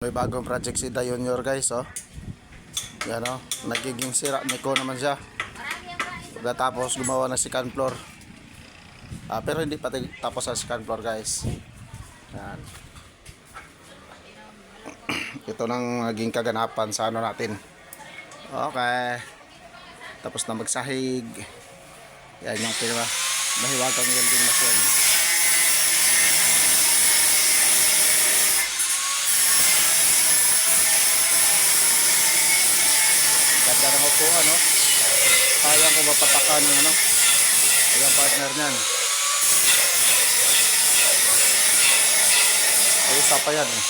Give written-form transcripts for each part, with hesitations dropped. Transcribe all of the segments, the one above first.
May bagong project si Da Junior guys, oh. Yan, oh. Nagiging sira niko naman siya. Pagkatapos gumawa ng second floor. Pero hindi pa tapos ang second floor guys. Yan. Ito nang naging kaganapan sa ano natin. Okay. Tapos na magsahig. Yan yung mahiwagang welding machine. Ganda ng upuan, no? Kaya ko mapatakan ng ano? Yung partner niyan. Ay, isa pa yan, eh.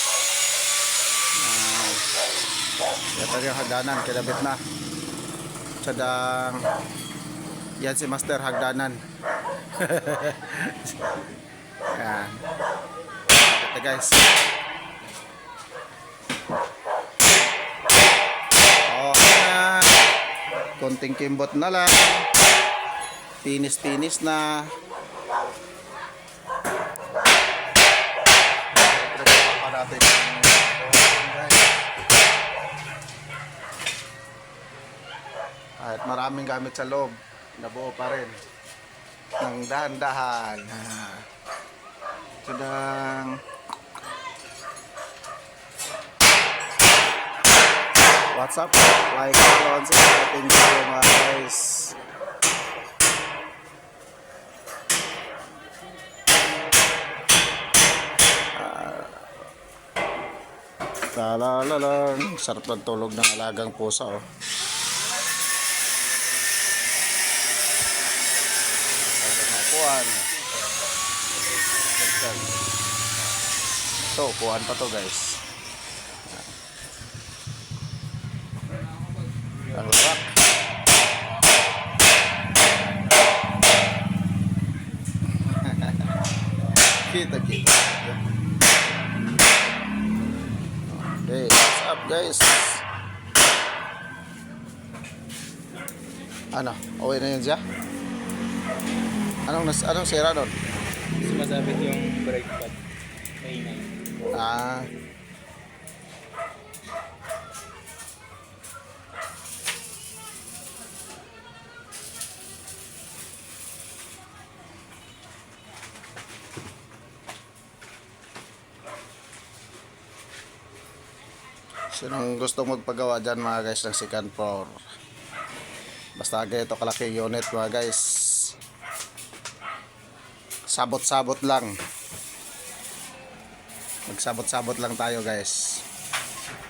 Ito yung hagdanan, kinabit na. Tsadang yan si Master hagdanan. Yan. Ito guys. Okay na. Konting kimbot na lang. Tinis-tinis na. Natin. At maraming gamit sa loob. Nabuo pa rin. Nang dahan-dahan. Tudang what's up? Like, follow, and subscribe. Thank you so much guys. Talalalang sarap ng tulog ng alagang pusa, oh. Upuan. Ito, upuan pa to guys. Ang lawak. Kita. Okay, what's up guys? Ano? Okay na yun siya? Anong sira doon? Sumasabit yung brake pad. Maingay. Sinong gustong magpagawa dyan mga guys ng second floor, basta ganito kalaki unit mga guys, sabot-sabot lang, magsabot-sabot lang tayo guys,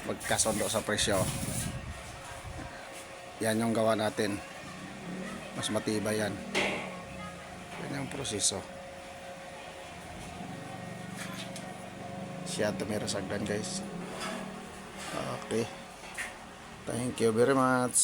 magkasundo sa presyo. Yan yung gawa natin, mas matibay yan. Yan yung proseso. Siya tumira sagdan guys. Okay, thank you very much.